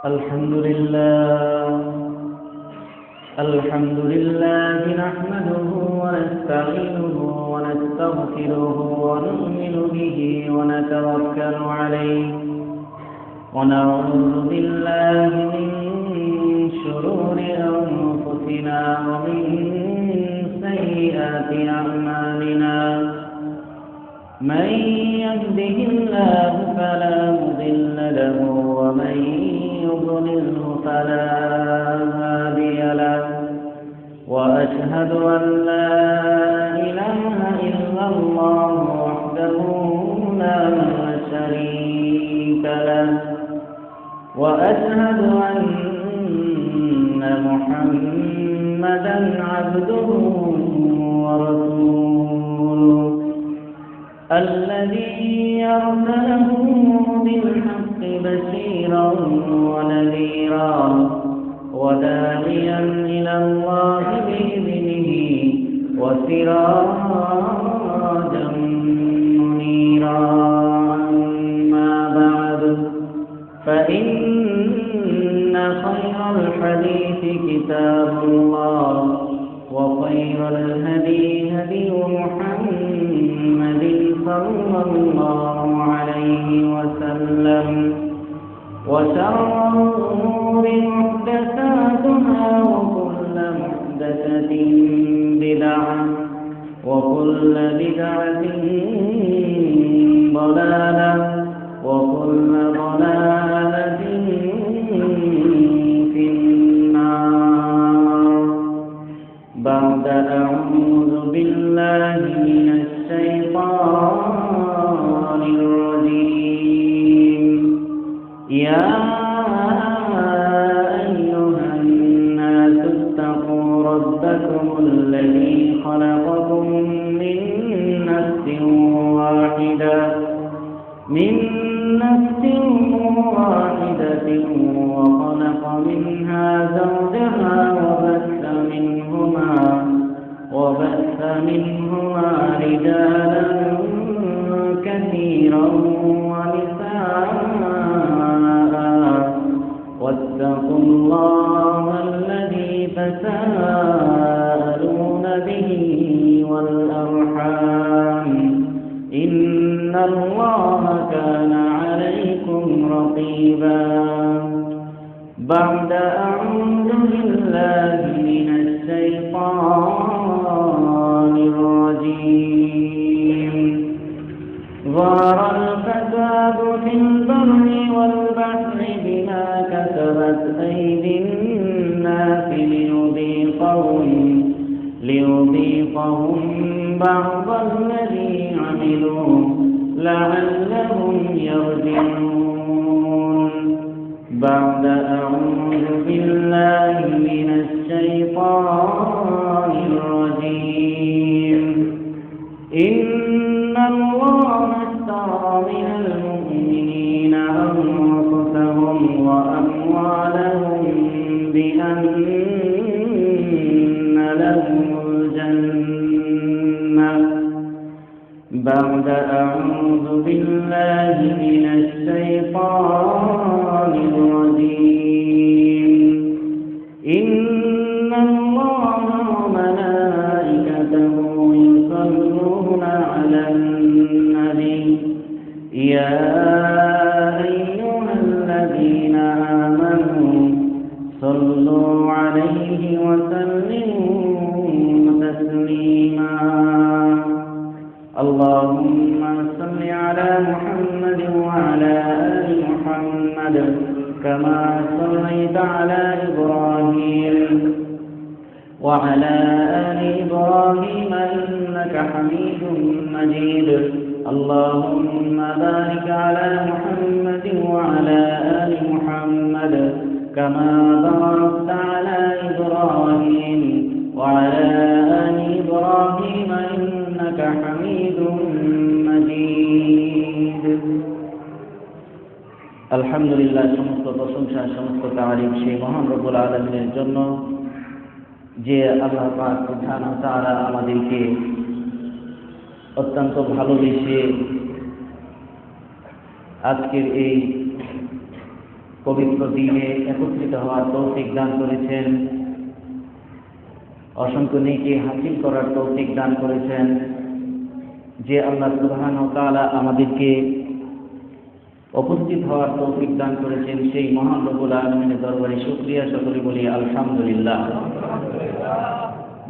الحمد لله نحمده ونستعينه ونستغفره ونؤمن به ونتوكل عليه ونعوذ بالله من شرور أنفسنا ومن سيئات أعمالنا من يهده الله فلا مضل له ومن يضلله فلا هادي له وأشهد أن لا إله إلا الله وحده لا شريك له وأشهد أن محمدا عبده ورسوله الذي أرسله بالحق بشيرا ونذيرا وداعيا إلى الله بإذنه وسراجا منيرا. أما بعد فإن خير الحديث كتاب الله وخير الهدي هدي محمد صلى الله عليه وسلم وشر الأمور محدثاتها وكل محدثة بدعة وكل بدعة ضلالة وكل ضلالة في النار. بعد أعوذ بالله من الشيطان الرجيم. يا أيها الناس اتقوا ربكم الذي خلقكم من نفس واحدة وخلق منها زوجها وبث منهما رجالا كثيرا ونساء واتقوا الله الذي تساءلون به والأرحام إن الله كان عليكم رقيبا. بعد أعوذ بالله من الشيطان الرجيم. ظهر الفساد في البر والبحر بما كسبت أيدي الناس ليذيقهم بعض الذي عملوا لعلهم يرجعون. بعد أعوذ بالله من الشيطان الرجيم. إن الله اشترى من المؤمنين أنفسهم وأموالهم بأن لهم الجنة. بعد أعوذ بالله من الشيطان الرجيم. إن الله وملائكته يصلون على النبي يا أيها الذين آمنوا صلوا عليه وسلموا تسليما. اللهم صل على محمد وعلى آل محمد كما صليت على إبراهيم وعلى آل إبراهيم إنك حميد مجيد. اللهم بارك على محمد وعلى آل محمد كما باركت على إبراهيم وعلى آل إبراهيم إنك حميد مجيد. আলহামদুলিল্লাহ, সমস্ত প্রশংসা সমস্ত তারিফ সেই মহান রব্বুল আলামিনের জন্য যে আল্লাহ পাক সুবহানাহু ওয়া তাআলা আমাদেরকে অত্যন্ত ভালোবেসে আজকের এই পবিত্র দিনে একত্রিত হওয়ার তৌফিক দান করেছেন, অসংখ্য নেকি হাসিল করার তৌফিক দান করেছেন। যে আল্লাহ সুবহানাহু ওয়া তাআলা আমাদেরকে উপস্থিত হওয়ার তৌফিক দান করেছেন, সেই মহান রব্বুল আলামিনের দরবারে শুকরিয়া, সকলে বলি আলহামদুলিল্লাহ।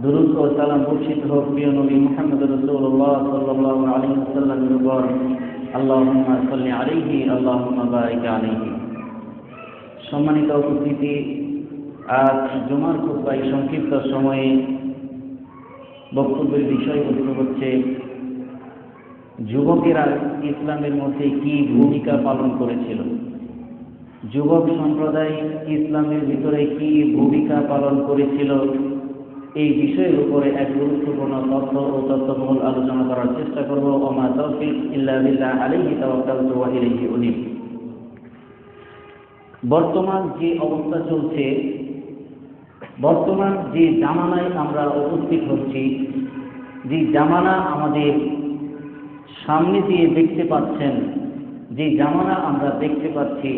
দুরূদ ও সালাম বর্ষিত হোক প্রিয় নবী মুহাম্মদ রাসূলুল্লাহ সাল্লাল্লাহু আলাইহি ওয়াসাল্লামের উপর। আল্লাহুম্মা সাল্লি আলাইহি আল্লাহুম্মা বারিক আলাইহি। সম্মানিত উপস্থিতি, আজ জুমার খুতবায় সংক্ষিপ্ত সময়ে বক্তব্যের বিষয়বস্তু হচ্ছে যুবকেরা ইসলামের মধ্যে কি ভূমিকা পালন করেছিল। যুবক সম্প্রদায় ইসলামের ভিতরে কি ভূমিকা পালন করেছিল, এই বিষয়ের উপরে এক গুরুত্বপূর্ণ তথ্য ও তথ্যবহুল আলোচনা করার চেষ্টা করব। ওমা তাওফিক ইল্লা বিল্লাহ, আলাইহি তাওয়াক্কালতু ওয়া ইলাইহি উনীব। বর্তমান যে অবস্থা চলছে, বর্তমান যে জামানায় আমরা উপস্থিত হচ্ছি, যে জামানা আমাদের সামনে দিয়ে দেখতে পাচ্ছেন, যে জামানা আমরা দেখতে পাচ্ছি,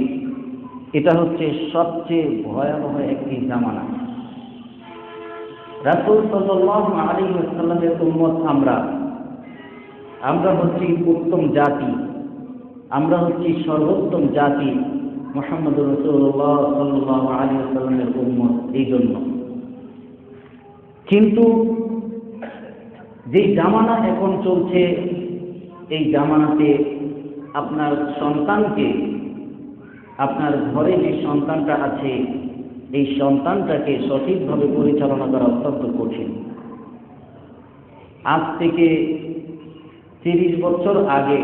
এটা হচ্ছে সবচেয়ে ভয়াবহ একটি জামানা। রাসূল সাল্লাল্লাহু আলাইহি ওয়াসাল্লামের উম্মত আমরা হচ্ছি উত্তম জাতি, আমরা হচ্ছি সর্বোত্তম জাতি, মুহাম্মদুর রাসূলুল্লাহ সাল্লাল্লাহু আলাইহি ওয়াসাল্লামের উম্মত। এই জন্য কিন্তু যে জামানা এখন চলছে, এই জামানাতে আপনার সন্তানকে, আপনার ঘরে যে সন্তানটা আছে, এই সন্তানটাকে সঠিকভাবে পরিচালনা করা অত্যন্ত কঠিন। আজ থেকে 30 বছর আগে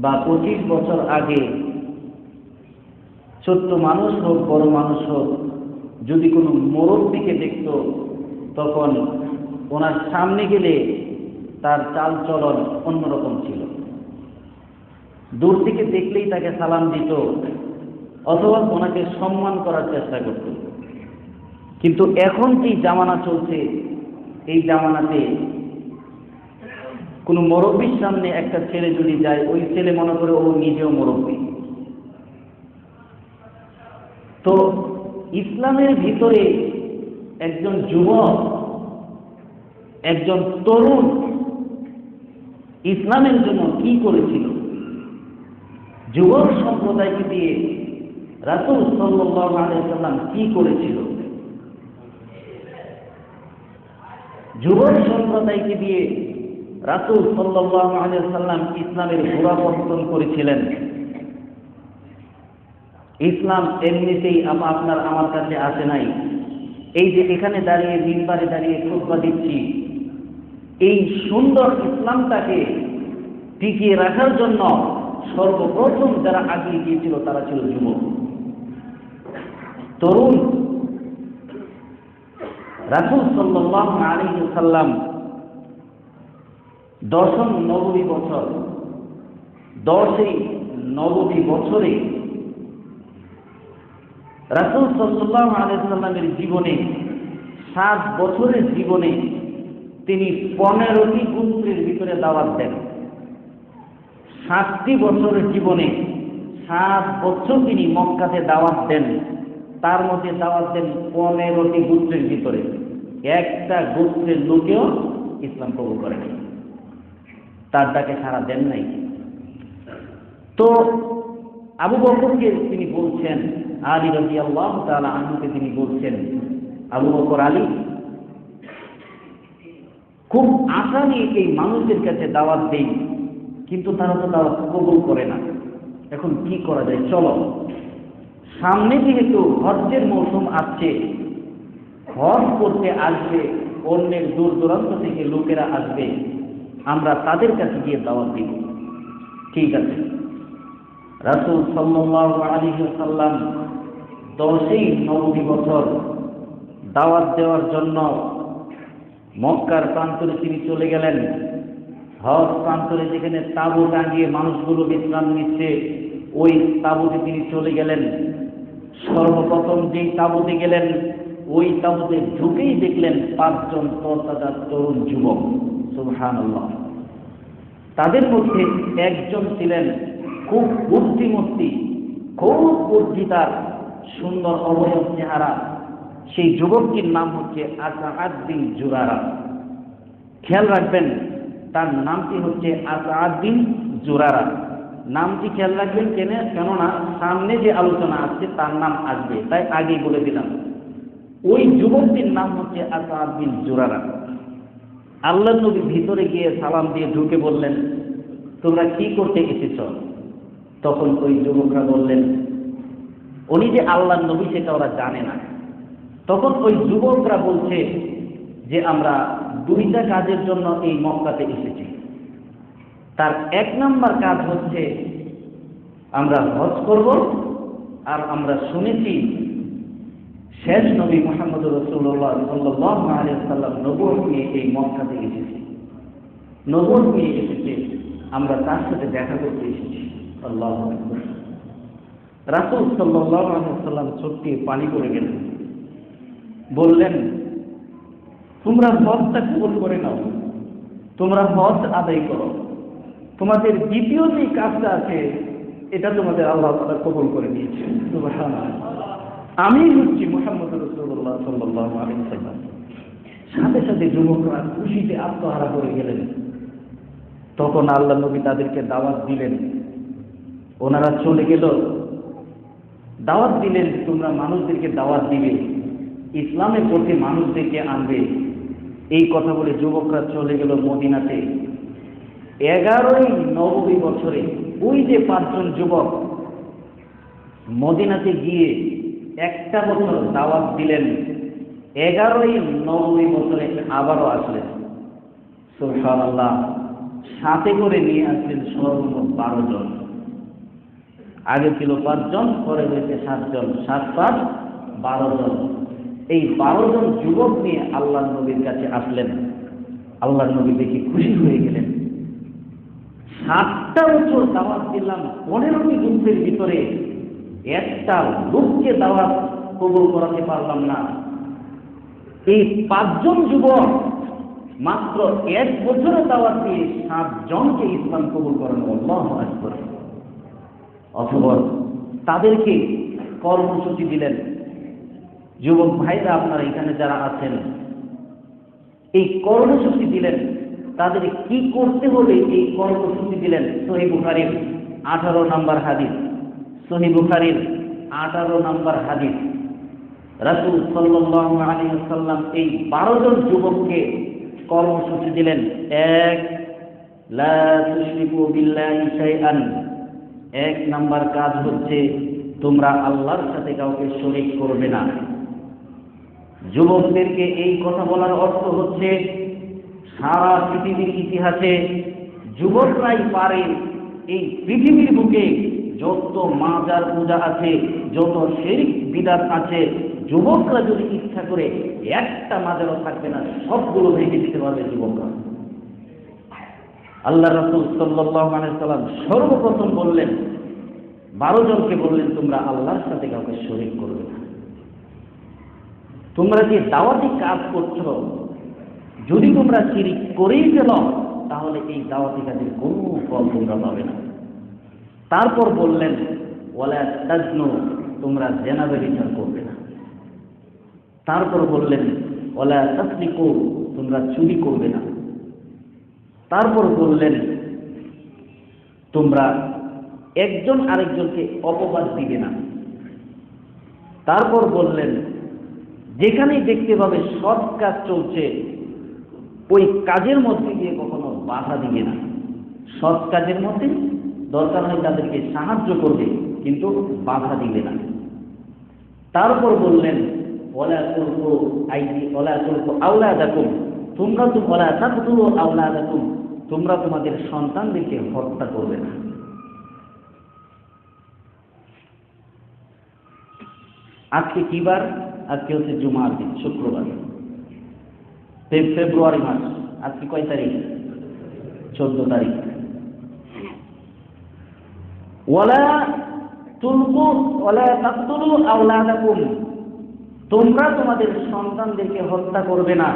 বা 25 বছর আগে ছোট্ট মানুষ হোক বড় মানুষ হোক, যদি কোনো মুরব্বিকে দেখত, তখন ওনার সামনে গেলে তার চাল চলন অন্যরকম ছিল। দূর থেকে দেখলেই তাকে সালাম দিত অথবা ওনাকে সম্মান করার চেষ্টা করত। কিন্তু এখন যে জামানা চলছে, এই জামানাতে কোনো মুরব্বির সামনে একটা ছেলে যদি যায়, ওই ছেলে মনে করে ও নিজেও মুরব্বি। তো ইসলামের ভিতরে একজন যুবক, একজন তরুণ ইসলামের জন্য কি করেছিল, যুবক সম্প্রদায়কে দিয়ে রাসূল সাল্লাল্লাহু আলাইহি ওয়াসাল্লাম কি করেছিল, যুবক সম্প্রদায়কে দিয়ে রাসূল সাল্লাল্লাহু আলাইহি ওয়াসাল্লাম ইসলামের গোড়াপত্তন করেছিলেন। ইসলাম এমনিতেই আপনার আমার কাছে আসে নাই। এই যে এখানে দাঁড়িয়ে, মিম্বারে দাঁড়িয়ে খুতবা দিচ্ছি, এই সুন্দর ইসলামটাকে টিকিয়ে রাখার জন্য সর্বপ্রথম যারা আগিয়ে গিয়েছিল তারা ছিল যুবক, তরুণ। রাসূল সাল্লাল্লাহু আলাইহি ওয়াসাল্লাম 10ম নববী বছর, 10ই নববী বছরে রাসূল সাল্লাল্লাহু আলাইহি ওয়াসাল্লামের জীবনে, 7 বছরের জীবনে তিনি 15টি গোত্রের ভিতরে দাওয়াত দেন। 7টি বছরের জীবনে 7 বছর তিনি মক্কাতে দাওয়াত দেন, তার মধ্যে দাওয়াত দেন 15টি গোত্রের ভিতরে। একটা গোত্রের লোকেও ইসলাম কবুল করেনি, তার ডাকে সাড়া দেন নাই। তো আবু বকরকে তিনি বলছেন, আলী রাদিয়াল্লাহু তাআলা আনহুকে তিনি বলছেন, আবু বকর, আলী, খুব আশা নিয়ে এই মানুষদের কাছে দাওয়াত দেই, কিন্তু তারা তো দাওয়াত কবুল করে না। এখন কি করা যায়? চলো, সামনে যেহেতু হজ্জের মৌসুম আসছে, হজ করতে আসবে, অন্যের দূর দূরান্ত থেকে লোকেরা আসবে, আমরা তাদের কাছে গিয়ে দাওয়াত দিব। ঠিক আছে। রাসূল সাল্লাল্লাহু আলাইহি ওয়াসাল্লাম 10ই নববী বছর দাওয়াত দেওয়ার জন্য মক্কার প্রান্তরে তিনি চলে গেলেন। হজ প্রান্তরে যেখানে তাঁবু টাঙিয়ে মানুষগুলো বিশ্রাম নিচ্ছে, ওই তাঁবুতে তিনি চলে গেলেন। সর্বপ্রথম যেই তাঁবুতে গেলেন, ওই তাঁবুতে ঢুকেই দেখলেন 5 জন তরতাজা তরুণ যুবক। সুবহানাল্লাহ। তাদের মধ্যে একজন ছিলেন খুব বুদ্ধিমতী, খুব বর্ধিতার সুন্দর অবয়ব চেহারা, সেই যুবকটির নাম হচ্ছে আসাআদ বিন জুরারা। খেয়াল রাখবেন, তার নামটি হচ্ছে আসাআদ বিন জুরারা। নামটি খেয়াল রাখবেন কেননা সামনে যে আলোচনা আসছে তার নাম আসবে, তাই আগেই বলে দিলাম। ওই যুবকটির নাম হচ্ছে আসাআদ বিন জুরারা। আল্লাহর নবী ভিতরে গিয়ে সালাম দিয়ে ঢুকে বললেন, তোমরা কি করতে এসেছ? তখন ওই যুবকরা বললেন, উনি যে আল্লাহর নবী সেটা ওরা জানে না। তখন ওই যুবকরা বলছে যে আমরা দুইটা কাজের জন্য এই মক্কাতে এসেছি। তার এক নাম্বার কাজ হচ্ছে আমরা হজ করব, আর আমরা শুনেছি শেষ নবী মুহাম্মদ রাসূলুল্লাহ সাল্লাল্লাহু আলাইহি ওয়াসাল্লাম নবুয়ত নিয়ে এই মক্কাতে এসেছে, নবুয়ত নিয়ে এসেছে, আমরা তার সাথে দেখা করতে এসেছি। আল্লাহু আকবার। রাসূল সাল্লাল্লাহু আলাইহি ওয়াসাল্লাম চোখে পানি পড়ে গেলেন, বললেন, তোমরা হজটা কবুল করে নাও, তোমরা হজ আদায় করো, তোমাদের দ্বিতীয় যে কাজটা আছে এটা তোমাদের আল্লাহ তাআলা কবুল করে নিয়েছে। সুবহানাল্লাহ। আমি হচ্ছি মুহাম্মদ রাসূলুল্লাহ সাল্লাল্লাহু আলাইহি ওয়াসাল্লাম। সাথে সাথে যুবকরা খুশিতে আত্মহারা করে গেলেন। তখন আল্লাহ নবী তাদেরকে দাওয়াত দিলেন, ওনারা চলে গেল, দাওয়াত দিলেন, তোমরা মানুষদেরকে দাওয়াত দিবে, ইসলামের পথে মানুষদেরকে আনবে। এই কথা বলে যুবকরা চলে গেল মদিনাতে। 11ই নববী বছরে ওই যে 5 জন যুবক মদিনাতে গিয়ে একটা বছর দাওয়াত দিলেন, 11ই নববী বছরে আবারও আসলেন। সুবহানাল্লাহ। সাথে করে নিয়ে আসলেন সর্বমোট 12 জন। আগে ছিল 5 জন, পরে হয়েছে 7 জন, 7 5 12 জন। এই 12 জন যুবক নিয়ে আল্লাহর নবীর কাছে আসলেন। আল্লাহর নবী দেখে খুশি হয়ে গেলেন। 7টা বছর দাওয়াত দিলাম, 15টি যুদ্ধের ভিতরে একটা লোককে দাওয়াত কবুল করাতে পারলাম না। এই 5 জন যুবক মাত্র 1 বছরে দাওয়াত দিয়ে 7 জনকে ইসলাম কবুল করানো। আল্লাহু আকবার। অথবা তাদেরকে কর্মসূচি দিলেন, যুবক ভাইরা আপনারা এখানে যারা আছেন, এই কর্মসূচি দিলেন, তাদের কি করতে হবে এই কর্মসূচি দিলেন। সহিহ বুখারীর 18 নম্বর হাদিস, সহিহ বুখারীর 18 নম্বর হাদিস। রাসূল সাল্লাল্লাহু আলাইহি ওয়াসাল্লাম এই 12 জন যুবককে কর্মসূচি দিলেন। 1, লা তুশরিকু বিল্লাহি শাইআন। 1 নাম্বার কাজ হচ্ছে তোমরা আল্লাহর সাথে কাউকে শরীক করবে না। যুবকদেরকে এই কথা বলার অর্থ হচ্ছে সারা পৃথিবীর ইতিহাসে যুবকরাই পারে এই পৃথিবীর বুকে যত মাজার পূজা আছে, যত শিরক বিদআত আছে, যুবকরা যদি ইচ্ছা করে একটা মাজারও থাকবে না, সবগুলো ভেঙে দিতে পারবে যুবকরা। আল্লাহ রাসূল সাল্লাল্লাহু আলাইহি ওয়াসাল্লাম সর্বপ্রথম বললেন, 12 জনকে বললেন, তোমরা আল্লাহর সাথে কাউকে শরীক করবে না। তোমরা যে দাওয়াতি কাজ করছো, যদি তোমরা শিরক করেই ফেল তাহলে এই দাওয়াতি কাজের কোনো ফল তোমরা পাবে না। তারপর বললেন, ওয়ালা তাজনু, তোমরা জিনা ব্যভিচার করবে না। তারপর বললেন, ওয়ালা তাসরিকু, তোমরা চুরি করবে না। তারপর বললেন, তোমরা একজন আরেকজনকে অপবাদ দিবে না। তারপর বললেন, যেখানেই দেখতে পাবে সৎ কাজ চলছে ওই কাজের মধ্যে গিয়ে কখনো বাধা দিবে না। সৎ কাজের মধ্যে দরকার হয় তাদেরকে সাহায্য করবে, কিন্তু বাধা দিবে না। তারপর বললেন, ওয়ালা তুলকু আইদি ওয়ালা তুলকু আওলাদাকুম, তোমরা তো ওয়ালা তাকতুলু আওলাদাকুম, তোমরা তোমাদের সন্তানদেরকে হত্যা করবে না। আজকে কি বার? আজকে হচ্ছে জুমার দিন, শুক্রবার, ফেব্রুয়ারি মাস। আজকে কয় তারিখ? 14 তারিখ। ওয়ালা তুলকু ওয়ালা তাকতুলু আওলাদাকুম, তোমরা তোমাদের সন্তানদেরকে হত্যা করবে না।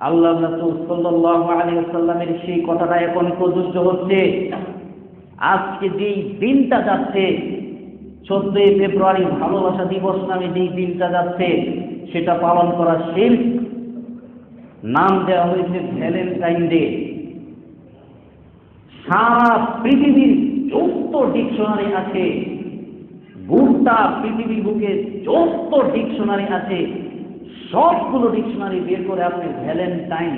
আল্লাহ রাসূল সাল্লাল্লাহু আলাইহি ওয়াসাল্লামের সেই কথাটা এখন প্রযোজ্য হচ্ছে। আজকে যেই দিনটা যাচ্ছে 14 ফেব্রুয়ারি ভালোবাসা দিবস নামে যেই দিনটা যাচ্ছে সেটা পালন করা শিরক। নাম দেওয়া হয়েছে ভ্যালেন্টাইন ডে। সারা পৃথিবীর যত ডিকশনারি আছে, গোটা পৃথিবীর বুকে যত ডিকশনারি আছে, সবগুলো ডিকশনারি বের করে আপনি ভ্যালেন্টাইন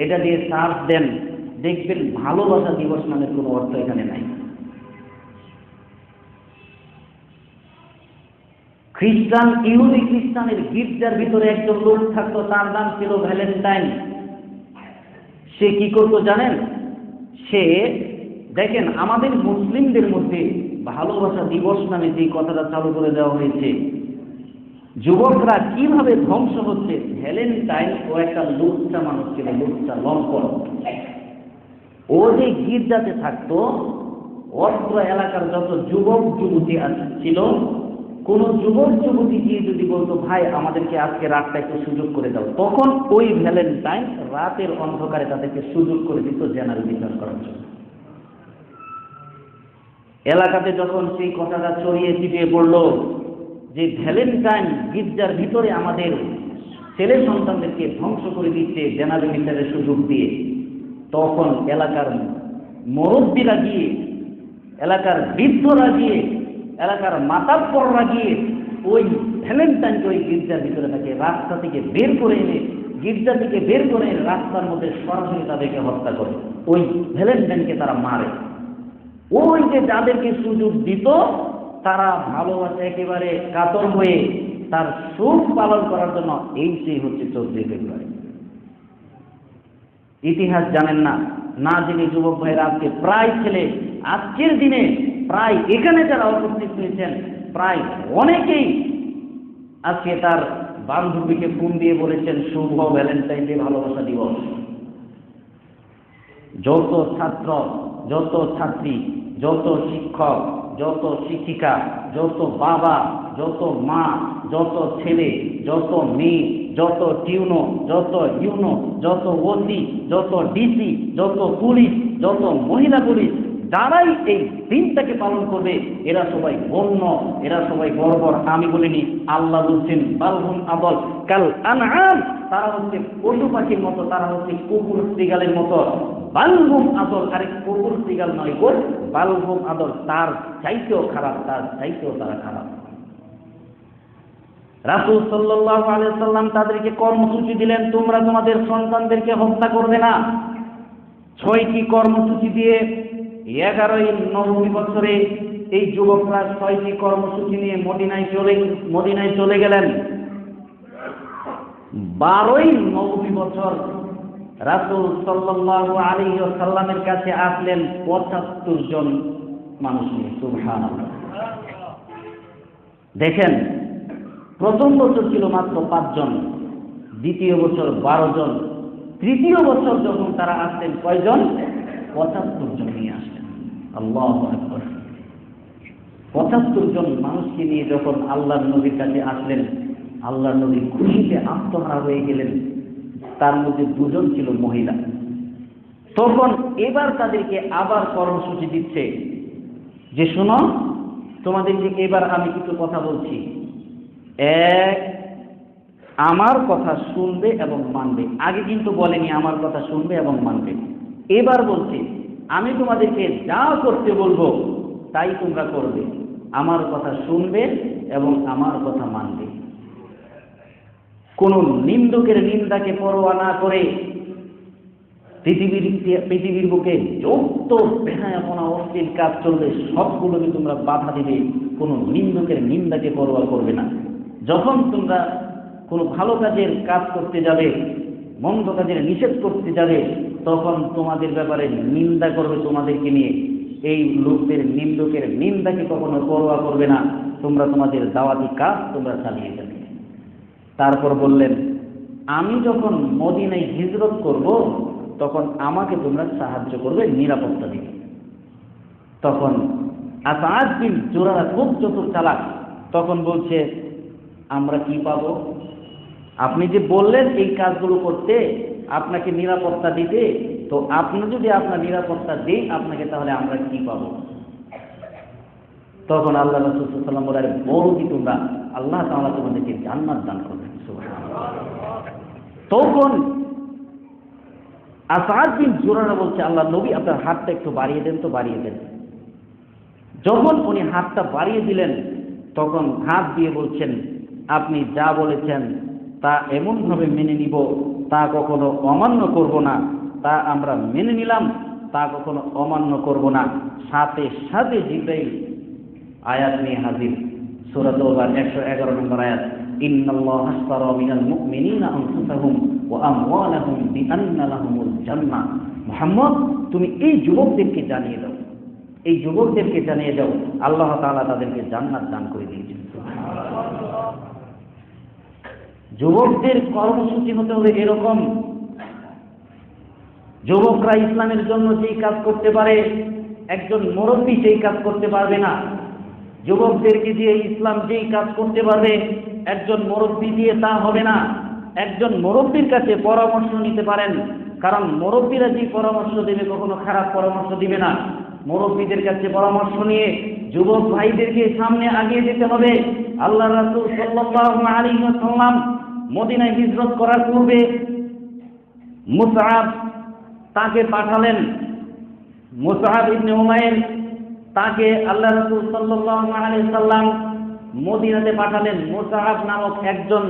এটা দিয়ে সার্চ দেন, দেখবেন ভালোবাসা দিবস নামের কোনো অর্থ এখানে নাই। ইহুদি খ্রিস্টানের গির্জার ভিতরে একজন লোক থাকতো, তার নাম ছিল ভ্যালেন্টাইন। সে কি করতো জানেন? সে দেখেন আমাদের মুসলিমদের মধ্যে ভালোবাসা দিবস নামে যে কথাটা চালু করে দেওয়া হয়েছে, যুবকরা কিভাবে ধ্বংস হচ্ছে। ভ্যালেন্টাইন ও একটা লুচ্চা মানুষ ছিল, লুচ্চা লম্পট। ও যে গির্জাতে থাকতো, অত্র এলাকার যত যুবক যুবতী ছিল, কোন যুবক যুবতী গিয়ে যদি বলতো ভাই আমাদেরকে আজকে রাতটা একটু সুযোগ করে দাও, তখন ওই ভ্যালেন্টাইন রাতের অন্ধকারে তাদেরকে সুযোগ করে দিত জেনার বিচার করার জন্য। এলাকাতে যখন সেই কথাটা ছড়িয়ে ছিটিয়ে পড়লো যে ভ্যালেন্টাইন গির্জার ভিতরে আমাদের ছেলে সন্তানদেরকে ধ্বংস করে দিচ্ছে জেনারেল বিচারের সুযোগ দিয়ে, তখন এলাকার মুরব্বীরা গিয়ে, এলাকার বৃদ্ধরা গিয়ে, এলাকার মাতাব্বররা গিয়ে ওই ভ্যালেন্টাইনকে ওই গির্জার ভিতরে তাকে রাস্তা থেকে বের করে এনে, গির্জা থেকে বের করে এনে রাস্তার মধ্যে সরাসরি তাদেরকে হত্যা করে। ওই ভ্যালেন্টাইনকে তারা মারে। ওই যে যাদেরকে সুযোগ দিত তারা ভালোবাসা একেবারে কাতর হয়ে তার সুখ পালন করার জন্য এই সেই হচ্ছে 14 ফেব্রুয়ারি। ইতিহাস জানেন না, না জেনে যুবক ভাইয়েরা আজকে প্রায় ছেলে আজকের দিনে প্রায় এখানে যারা উপস্থিত হয়েছেন প্রায় অনেকেই আজকে তার বান্ধবীকে ফোন দিয়ে বলেছেন শুভ ভ্যালেন্টাইন ডে, ভালোবাসা দিবস। যত ছাত্র, যত ছাত্রী, যত শিক্ষক, যত শিক্ষিকা, যত বাবা, যত মা, যত ছেলে, যত মেয়ে, যত টিউনো, যত ইউনো, যত ওসি, যত ডিসি, যত পুলিশ, যত মহিলা পুলিশ, যারাই এই দিনটাকে পালন করবে এরা সবাই বন্য, এরা সবাই বর্বর। আমি বলিনি, আল্লাহ বলছেন বালহুম আদল কাল আনআম, তারা হচ্ছে পশু পাখির মতো, তারা হচ্ছে কুকুর শ্রীগালের মতো। বালহুম আদল, আরে কুকুর শ্রীগাল নয় গো, বালহুম আদল, তার চাইতেও খারাপ, তার চাইতেও তারা খারাপ। রাসূল সাল্লাল্লাহু আলাইহি সাল্লাম তাদেরকে কর্মসূচি দিলেন, তোমরা তোমাদের সন্তানদেরকে হত্যা করবে না। 6টি কর্মসূচি দিয়ে 11ই নববী বছরে এই যুবকরা 6টি কর্মসূচি নিয়ে মদিনায় চলে গেলেন। 12ই নববী বছর রাসূল সাল্লাল্লাহু আলাইহি ওয়াসাল্লামের কাছে আসলেন 75 জন মানুষ নিয়ে। সুবহানাল্লাহ। দেখেন, প্রথম বছর ছিল মাত্র 5 জন, দ্বিতীয় বছর 12 জন, তৃতীয় বছর যখন তারা আসলেন কয়জন? 75 জন নিয়ে আসলেন। আল্লাহু আকবার। 75 জন মানুষকে নিয়ে যখন আল্লাহর নবীর কাছে আসলেন, আল্লাহর নবী খুশিতে আত্মহারা হয়ে গেলেন। তার মধ্যে 2 জন ছিল মহিলা। তখন এবার তাদেরকে আবার কর্মসূচি দিচ্ছে যে শোনো, তোমাদেরকে এবার আমি কিছু কথা বলছি, এক আমার কথা শুনবে এবং মানবে। আগে কিন্তু বলেনি আমার কথা শুনবে এবং মানবে, এবার বলছি আমি তোমাদেরকে যা করতে বলবো তাই তোমরা করবে, আমার কথা শুনবে এবং আমার কথা মানবে। কোন নিন্দুকের নিন্দাকে পরোয়া না করে পৃথিবীর বুকে যত বেহায়াপনা অশ্লীল কাজ চলবে সবগুলোকে তোমরা বাধা দিবে, কোন নিন্দুকের নিন্দাকে পরোয়া করবে না। যখন তোমরা কোনো ভালো কাজের কাজ করতে যাবে, মন্দ কাজের নিষেধ করতে যাবে, তখন তোমাদের ব্যাপারে নিন্দা করবে তোমাদেরকে নিয়ে। এই লোকদের নিন্দুকের নিন্দাকে কখনো পরোয়া করবে না, তোমরা তোমাদের দাওয়াতি কাজ তোমরা চালিয়ে যাবে। তারপর বললেন, আমি যখন মদিনায় হিজরত করব তখন আমাকে তোমরা সাহায্য করবে, নিরাপত্তা দিবে। তখন আসাদ বিন জুরারা খুব চতুর চালাক, তখন বলছে আমরা কি পাবো? আপনি যে বললেন এই কাজগুলো করতে, আপনাকে নিরাপত্তা দিতে, তো আপনি যদি আপনার নিরাপত্তা দেই আপনাকে, তাহলে আমরা কি পাবো? তখন আল্লাহ রাসূল সাল্লাল্লাহু আলাইহি ওয়াসাল্লাম বলেন, বড় কি তোমরা, আল্লাহ তাআলা তোমাদেরকে জান্নাত দান করবেন। সুবহানাল্লাহ। তখন আসাদ বিন জুরারা বলছে, আল্লাহ নবী আপনার হাতটা একটু বাড়িয়ে দেন তো, বাড়িয়ে দেন। যখন উনি হাতটা বাড়িয়ে দিলেন তখন হাত দিয়ে বলছেন, আপনি যা বলেছেন তা এমনভাবে মেনে নিব, তা কখনো অমান্য করব না, তা আমরা মেনে নিলাম, তা কখনো অমান্য করব না। সাথে সাথে জিবরাইল আয়াত নিয়ে হাজির, সূরা তাওবার 111 নম্বর আয়াত, ইন্নাল্লাহা আশতারা মিনাল মুমিনিনা আনফুসাহুম ওয়া আমওয়ালাহুম বিআন্না লাহুমুল জান্নাহ। মুহাম্মদ, তুমি এই যুবকদেরকে জানিয়ে দাও, এই যুবকদেরকে জানিয়ে দাও আল্লাহ তাআলা তাদেরকে জান্নাত দান করে দিয়েছেন। যুবকদের কর্মসূচি হতে হবে এরকম, যুবকরা ইসলামের জন্য যেই কাজ করতে পারে একজন মুরব্বী সেই কাজ করতে পারবে না। যুবকদেরকে দিয়ে ইসলাম যেই কাজ করতে পারবে একজন মুরব্বী দিয়ে তা হবে না। একজন মুরব্বীর কাছে পরামর্শ নিতে পারেন, কারণ মুরব্বীরা যে পরামর্শ দেবে কখনো খারাপ পরামর্শ দিবে না। মুরব্বীদের কাছে পরামর্শ নিয়ে যুবক ভাইদেরকে সামনে আগিয়ে যেতে হবে। আল্লাহ রাসূল সাল্লাল্লাহু আলাইহি ওয়াসাল্লাম মদিনায় হিজরত করার পূর্বে মুসআব তাকে পাঠালেন, মুসআব ইবনে উমাইর তাকে আল্লাহ রাসূল সাল্লাল্লাহু আলাইহি ওয়াসাল্লাম মদিনাতে পাঠালেন। মুসআব নামক একজন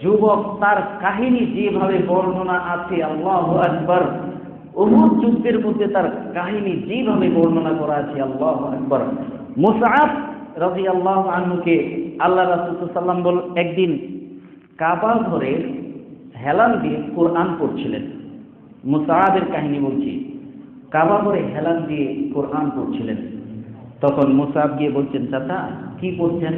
যুবক, তার কাহিনী যেভাবে বর্ণনা আছে, আল্লাহু আকবার, উহুদ যুদ্ধের মধ্যে তার কাহিনী যেভাবে বর্ণনা করা আছে, আল্লাহু আকবার। মুসআব রাদিয়াল্লাহু আনহুকে আল্লাহ রাসূল সাল্লাল্লাহু আলাইহি ওয়াসাল্লাম একদিন কাবা ঘরে হেলান দিয়ে কোরআন পড়ছিলেন। মুসআবের কাহিনী বলছি, কাবা ঘরে হেলান দিয়ে কোরআন পড়ছিলেন। তখন মুসআব গিয়ে বলছেন, চাচা কি পড়ছেন?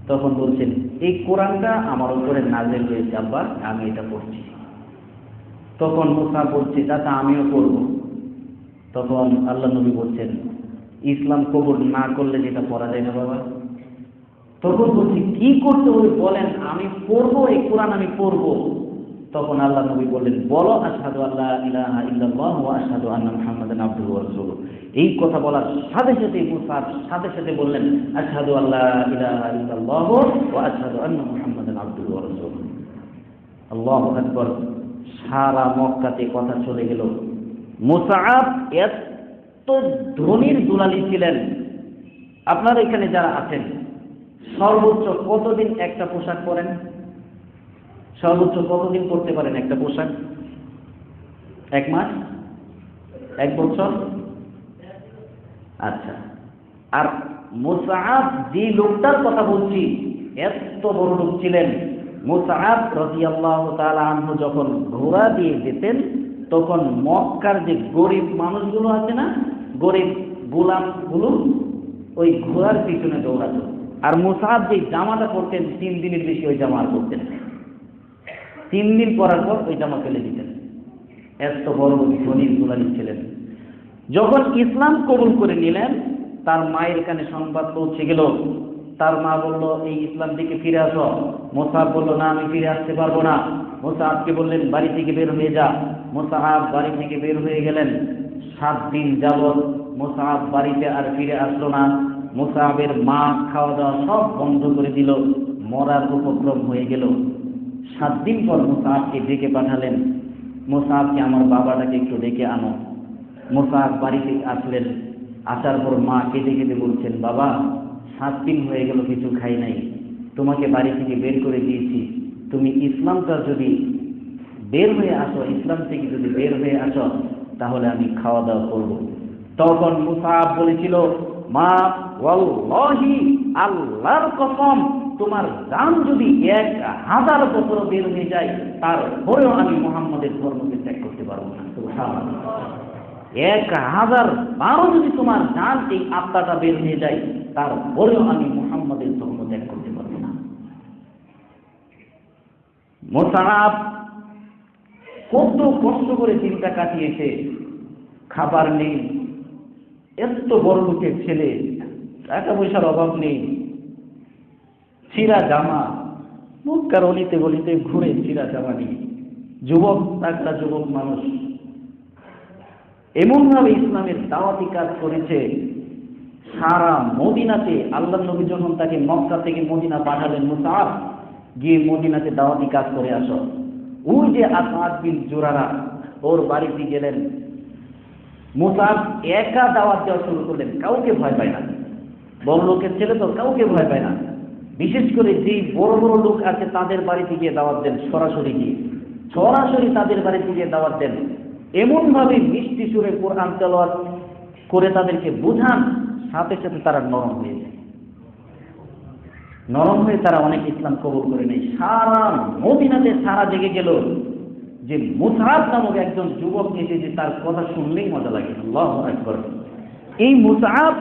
তখন বলছেন, এই কোরআনটা আমার উপরে নাযিল হয়েছে আব্বা, আমি এটা পড়ছি। তখন মুসআব বলছে, চাচা আমিও পড়ব। তখন আল্লাহ নবী বলছেন, ইসলাম কবুল না করলে যেটা পড়া যায় না বাবা। তখন বলছি, কি করতে হবে বলেন, আমি পড়বো, এই কোরআন আমি পড়বো। তখন আল্লাহ নবী বললেন, বলো আশহাদু আল্লা ইলাহা ইল্লাল্লাহ ওয়া আশহাদু আন্না মুহাম্মাদান আবদুহু ওয়া রাসূলুহু। এই কথা বলার সাথে সাথে মুসআব সাথে সাথে বললেন, আশহাদু আল্লা ইলাহা ইল্লাল্লাহ ওয়া আশহাদু আন্না মুহাম্মাদান আবদুহু ওয়া রাসূলুহু। আল্লাহু আকবার। সারা মক্কাতে কথা চলে গেল। মুসআব এত ধনীর দুলালি ছিলেন। আপনারা এখানে যারা আছেন সর্বোচ্চ কতদিন একটা পোশাক পরেন? সর্বোচ্চ কতদিন পরতে পারেন একটা পোশাক? 1 মাস? 1 বছর? আচ্ছা। আর মুসআব যে লোকটার কথা বলছি এত বড় লোক ছিলেন। মুসআব রাদিয়াল্লাহু তাআলা আনহু যখন ঘোড়া দিয়ে যেতেন তখন মক্কার যে গরিব মানুষগুলো আছে না, গরিব গোলামগুলো ওই ঘোড়ার পিছনে দৌড়াতো। আর মুসআব যে জামাটা পরতেন 3 দিনের বেশি ওই জামা আর পরতেন। 3 দিন পরার পর ওই জামা ফেলে দিতেন। এত বড় ধনীর গোলামি ছিলেন। যখন ইসলাম কবুল করে নিলেন তার মায়ের কানে সংবাদ পৌঁছে গেল। তার মা বলল, এই ইসলাম থেকে ফিরে আসো। মুসআব বলল, না আমি ফিরে আসতে পারবো না। মুসআবকে বললেন, বাড়ি থেকে বের হয়ে যা। মুসআব বাড়ি থেকে বের হয়ে গেলেন। 7 দিন যাবত মুসআব বাড়িতে আর ফিরে আসলো না। মুসআবের মা খাওয়া দাওয়া সব বন্ধ করে দিল, মরার উপক্রম হয়ে গেল। 7 দিন পর মুসআবকে ডেকে পাঠালেন, মুসআবকে আমার বাবাটাকে একটু ডেকে আনো। মুসআব বাড়িতে আসলেন। আসার পর মা কেঁদে কেঁদে বলছেন, বাবা 7 দিন হয়ে গেল কিছু খাই নাই, তোমাকে বাড়ি থেকে বের করে দিয়েছি, তুমি ইসলামটা যদি বের হয়ে আসো, ইসলাম থেকে যদি বের হয়ে আসো তাহলে আমি খাওয়া দাওয়া করব। তখন মুসআব বলেছিল, মা ওয়াল্লাহি, আল্লাহর কসম, তোমার জান যদি 1000 বছর বের হয়ে যায় তারপরেও আমি মুহাম্মাদের ধর্মকে ত্যাগ করতে পারবো না। সুবহানাল্লাহ। 1000 বারও যদি তোমার জান এই আত্মাটা বের হয়ে যায় তারপরেও আমি মুহাম্মাদের ধর্ম ত্যাগ করতে পারবো না। মুসআব কত কষ্ট করে দিনটা কাটিয়েছে, খাবার নেই, এত বড় লোকের ছেলে, টাকা পয়সার অভাব নেই, ছিঁড়া জামা, মক্কার অলিতে গলিতে ঘুরে ছিঁড়া জামা নিয়ে, যুবক তাকড়া যুবক মানুষ, এমনভাবে ইসলামের দাওয়াতি কাজ করেছে। সারা মদিনাতে আল্লাহ নবী যখন তাকে মক্কা থেকে মদিনা পাঠালেন, মুসআব গিয়ে মদিনাতে দাওয়াতি কাজ করে আসো, ওই যে আসাদ বিন জুরারা ওর বাড়িতে গেলেন, মুসআব একা দাওয়াত দেওয়া শুরু করলেন, কাউকে ভয় পায় না, বড় লোকের ছেলে তো কাউকে ভয় পায় না, বিশেষ করে যে বড় বড় লোক আছে তাদের বাড়িতে গিয়ে দাওয়াত দেন, সরাসরি তাদের বাড়িতে গিয়ে দাওয়াত দেন, এমন ভাবে মিষ্টি সুরে কোরআন তেলাওয়াত করে তাদেরকে বুঝান, সাথে সাথে তারা নরম হয়ে যায়, নরম হয়ে তারা অনেক ইসলাম কবুল করে নেয়। সারা মদিনাতে সারা জেগে গেল যে মুসআব নামক একজন যুবক এসেছে, তার কথা শুনলেই মজা লাগে। আল্লাহু আকবার। এই মুসআব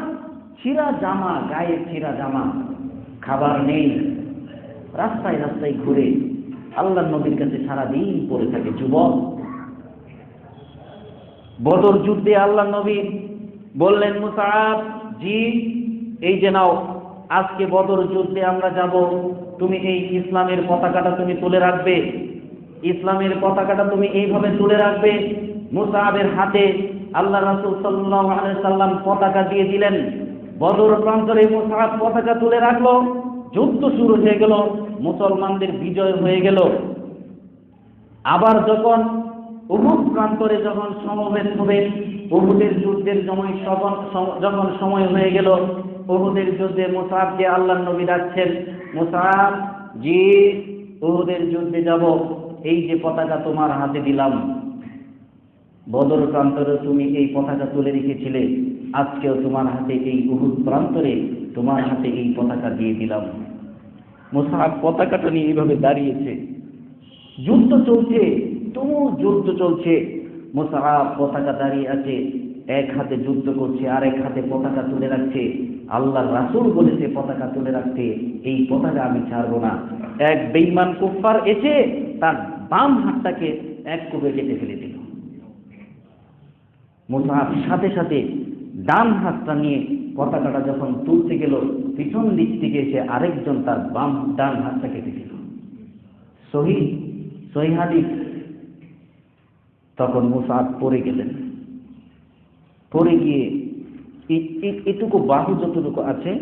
ছিঁড়া জামা, গায়ে ছিঁড়া জামা, খাবার নেই, রাস্তায় রাস্তায় ঘুরে আল্লাহ নবীর কাছে সারাদিন পড়ে থাকে যুবক। বদর যুদ্ধে আল্লাহ নবী বললেন, মুসআব জি, এই যে নাও, আজকে বদর যুদ্ধে আমরা যাব, তুমি এই ইসলামের পতাকাটা তুমি তুলে রাখবে, ইসলামের পতাকাটা তুমি এইভাবে তুলে রাখবে। মুসআবের হাতে আল্লাহ রাসূল সাল্লাল্লাহু আলাইহি সাল্লাম পতাকা দিয়ে দিলেন। বদর প্রান্তরে মুসআব পতাকা তুলে রাখলো, যুদ্ধ শুরু হয়ে গেল, মুসলমানদের বিজয় হয়ে গেল। আবার যখন উহুদ প্রান্তরে যখন সমবেত হবে, উহুদের যুদ্ধের যখন সময় হয়ে গেল, উহুদের যুদ্ধে মুসআবকে আল্লাহর নবী ডাকছেন, মুসআব জি, উহুদের যুদ্ধে যাব, এই যে পতাকা তোমার হাতে দিলাম, বদর প্রান্তরে তুমি এই পতাকা তুলে রেখেছিলে, আজকেও তোমার হাতে এই উহুদ প্রান্তরে তোমার হাতে এই পতাকা দিয়ে দিলাম। মুসআব পতাকাটা নিয়ে এইভাবে দাঁড়িয়েছে, যুদ্ধ চলছে, তুমুল যুদ্ধ চলছে, মুসআব পতাকা দাঁড়িয়ে আছে, এক হাতে যুদ্ধ করছে, আর এক হাতে পতাকা তুলে রাখছে। আল্লাহর রাসূল বলেছে পতাকা তুলে রাখতে, এই পতাকা আমি ছাড়বো না। এক বেঈমান কুফফার এসে তার বাম হাতটাকে এক কোপে কেটে ফেলে দিল। মুসআব সাথে সাথে ডান হাতটা নিয়ে পতাকাটা যখন তুলতে গেল, পিছন দিক থেকে এসে আরেকজন তার ডান হাতটা কেটে দিল। সহিহ হাদিস। তখন মুসআব পড়ে গেলেন, পড়ে গিয়ে এটুকু বাহু যতটুকু আছে,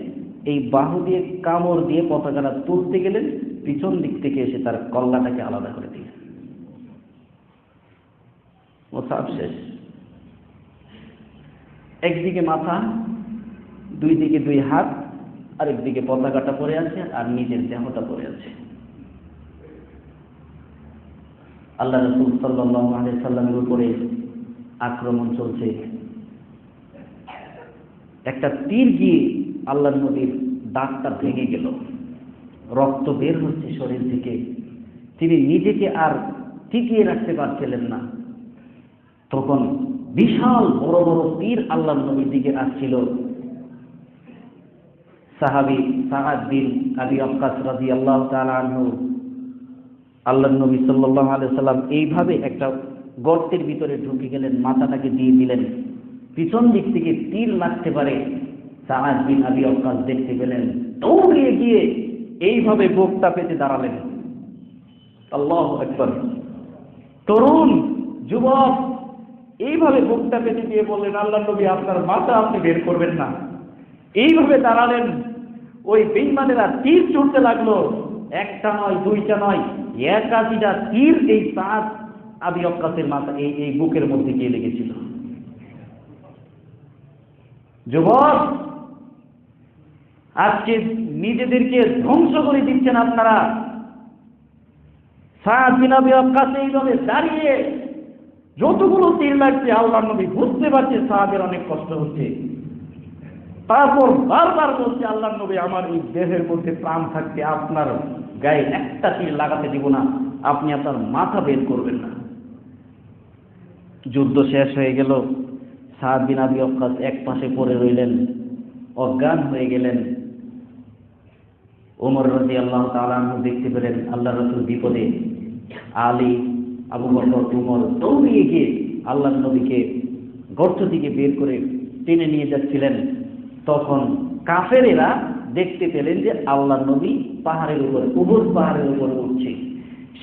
এই বাহু দিয়ে কামড় দিয়ে পতাকাটা তুলতে গেলেন, পিছন দিক থেকে এসে তার কল্লাটাকে আলাদা করে দিলেন। মুসআব শেষ। একদিকে মাথা, দুই দিকে দুই হাত, আরেকদিকে পতাকাটা পড়ে আছে, আর নিজের দেহটা পড়ে আছে। আল্লাহ রাসূল সাল্লাল্লাহু আলাইহি সাল্লামের উপরে আক্রমণ চলছে। একটা তীর গিয়ে আল্লাহর নবীর দাঁতটা ভেঙে গেল, রক্ত বের হচ্ছে শরীর থেকে, তিনি নিজেকে আর টিকিয়ে রাখতে পারছিলেন না। তখন বিশাল বড় বড় তীর আল্লাহর নবীর দিকে আসছিল। সাহাবী সাআদ বিন আবি ওয়াক্কাস রাদিয়াল্লাহু তাআলা আনহু, আল্লাহর নবী সাল্লাল্লাহু আলাইহি সাল্লাম এইভাবে একটা গর্তের ভিতরে ঢুকে গেলেন, মাথাটাকে দিয়ে দিলেন, পিছন দিক থেকে তীর লাগতে পারে। সাআদ বিন আবি ওয়াক্কাস দেখতে পেলেন, দৌড়িয়ে গিয়ে এইভাবে বুকটা পেতে দাঁড়ালেন। আল্লাহু আকবার। তরুণ যুবক এইভাবে বুকটা পেতে দিয়ে বললেন, আল্লাহর নবী, আপনার মাথা আপনি বের করবেন না। এইভাবে দাঁড়ালেন। ওই বেঈমানেরা তীর ছুটতে লাগলো, একটা নয়, দুইটা নয়, 81টা তীর এই সাআদ আবি ওয়াক্কাসের মাথা এই বুকের মধ্যে গিয়ে লেগেছিল। যুবক, আজকে নিজেদেরকে ধ্বংস করে দিচ্ছেন আপনারা। সাআদ বিন আবি ওয়াক্কাস এইভাবে দাঁড়িয়ে যতগুলো তীর লাগছে, আল্লাহর নবী বুঝতে পারছে সাহাবের অনেক কষ্ট হচ্ছে। তারপর বারবার বলছে, আল্লাহর নবী, আমার এই দেহের মধ্যে প্রাণ থাকতে আপনার গায়ে একটা তীর লাগাতে দিব না, আপনি আপনার মাথা বের করবেন না। যুদ্ধ শেষ হয়ে গেল। সাআদ বিন আবি ওয়াক্কাস এক পাশে পড়ে রইলেন, অজ্ঞান হয়ে গেলেন। ওমর রাদিয়াল্লাহু তাআলা আনহু দেখতে পেলেন আল্লাহর রাসূল বিপদে। আলী, আবু বকর, উমর দৌড়িয়ে গিয়ে আল্লাহর নবীকে গর্ত থেকে বের করে টেনে নিয়ে যাচ্ছিলেন। তখন কাফেরেরা দেখতে পেলেন যে আল্লাহর নবী পাহাড়ের উপরে, উহুদ পাহাড়ের উপরে উঠছে।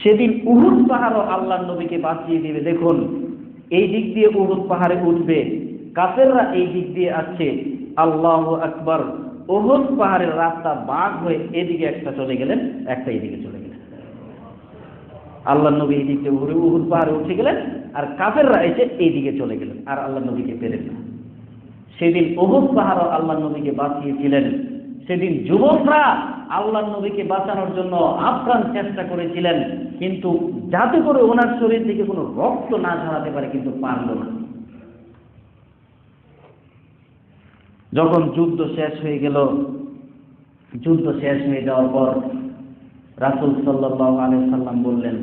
সেদিন উহুদ পাহাড়ও আল্লাহর নবীকে বাঁচিয়ে দিবে। দেখুন, এই দিক দিয়ে উহুদ পাহাড়ে উঠবে, কাফেররা এই দিক দিয়ে আসছে, আল্লাহু আকবার, উহুদ পাহাড়ের রাস্তা বাঁক হয়ে এদিকে একটা চলে গেলেন, একটা এদিকে চলে গেলেন। আল্লাহর নবী এদিকে উহুদ পাহাড়ে উঠে গেলেন, আর কাফেররা এসে এইদিকে চলে গেলেন, আর আল্লাহর নবীকে পেলেন না। সেদিন উহুদ পাহাড়ও আল্লাহর নবীকে বাঁচিয়েছিলেন। সেদিন যুবকরা আল্লাহর নবীকে বাঁচানোর জন্য আপ্রাণ চেষ্টা করেছিলেন, কিন্তু যাতে করে ওনার শরীর থেকে কোনো রক্ত না ঝরাতে পারে, কিন্তু পারল না। যখন যুদ্ধ শেষ হয়ে গেল, যুদ্ধ শেষ হয়ে যাওয়ার পর রাসূল সাল্লাল্লাহু আলাইহি সাল্লাম বললেন,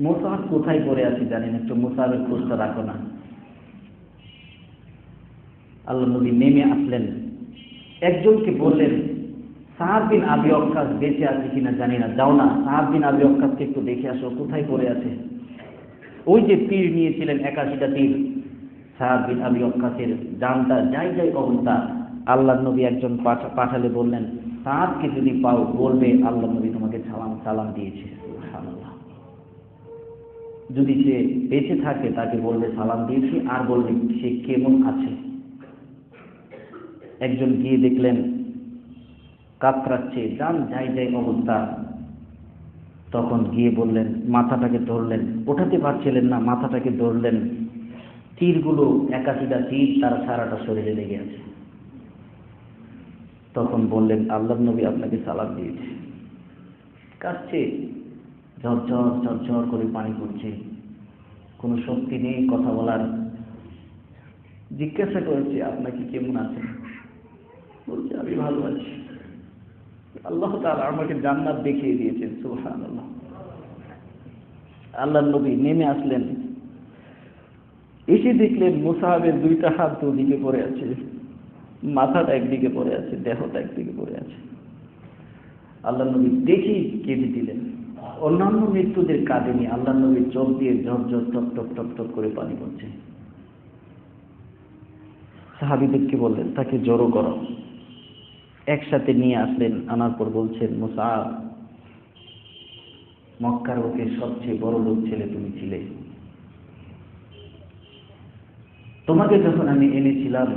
মুসাব কোথায় পড়ে আছে জানেন, একটু মুসাবের খোঁজটা রাখো না। আল্লাহ নবী নেমে আসলেন, একজনকে বললেন, সাদ বিন আবি ওয়াক্কাস বেঁচে আছে কিনা জানি না, যাও না সাদ বিন আবি ওয়াক্কাসকে একটু দেখে আসো, কোথায় পড়ে আছে। ওই যে তীর নিয়েছিলেন 81টা তীর, সাদ বিন আবি ওয়াক্কাসের জানটা যাই যাই অবস্থা। আল্লাহ নবী একজন পাঠালে বললেন, সাদকে যদি পাও বলবে আল্লাহ নবী তোমাকে সালাম দিয়েছে। সুবহানাল্লাহ। যদি সে বেঁচে থাকে তাকে বলবে সালাম দিয়েছি, আর বলবে সে কেমন আছে। একজন গিয়ে দেখলেন কাতরাচ্ছে, জান যাই যাই অবস্থা। তখন গিয়ে বললেন, মাথাটাকে ধরলেন, ওঠাতে পারছিলেন না, মাথাটাকে ধরলেন, তীরগুলো 81টা তীর তার সারাটা শরীরে লেগে আছে। তখন বললেন, আল্লাহর নবী আপনাকে সালাম দিয়েছে। কাঁদছে, ঝরঝর ঝরঝর করে পানি পড়ছে, কোনো শক্তি নেই কথা বলার। জিজ্ঞাসা করেছে, আপনাকে কেমন আছেন? বলছে, আমি ভালো আছি, আল্লাহ তাআলা আমাকে জান্নাত দেখিয়ে দিয়েছেন। সুবহানাল্লাহ। আল্লাহর নবী নেমে আসলেন, এসে দেখলেন মুসাহাবের দুইটা হাত দুদিকে পড়ে আছে, মাথাটা একদিকে পড়ে আছে, দেহটা একদিকে পড়ে আছে। আল্লাহর নবী দেখি কেঁদে দিলেন। অন্যান্য মৃত্যুদের কাঁদেনি, আল্লাহর নবীর চোখ দিয়ে ঝরঝর টপ টপ টপ টপ করে পানি পড়ছে। সাহাবীদেরকে বললেন, তাকে জড়ো করো। একসাথে নিয়ে আসলেন, আনার পর বলছেন, মুসআব, মক্কার বুকে সবচেয়ে বড় লোক ছেলে তুমি ছিলে। তোমাকে যখন আমি এনেছিলাম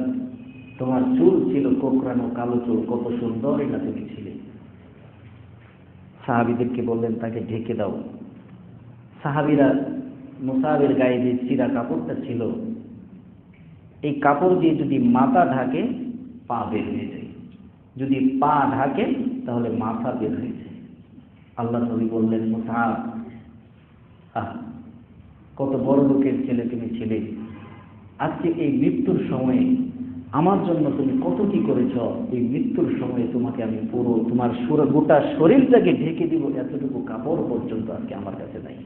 তোমার চুল ছিল কোকড়ানো কালো চুল, কত সুন্দরই না তুমি ছিলে। সাহাবীদেরকে বললেন, তাকে ঢেকে দাও। সাহাবীরা মুসাবের গায়ে যে চিরা কাপড়টা ছিল, এই কাপড় দিয়ে যদি মাথা ঢাকে পা বের হয়ে যায়, যদি পা ঢাকে তাহলে মাথা বের হয়ে যায়। আল্লাহ নবী বললেন, মুসাব, কত বড় লোকের ছেলে তুমি ছিলে, আজকে এই মৃত্যুর সময়ে আমার জন্য তুমি কত কি করেছ। এই মৃত্যুর সময়ে তোমাকে আমি পুরো তোমার গোটা শরীরটাকে ঢেকে দিব, এতটুকু কাপড় পর্যন্ত আজকে আমার কাছে নাই।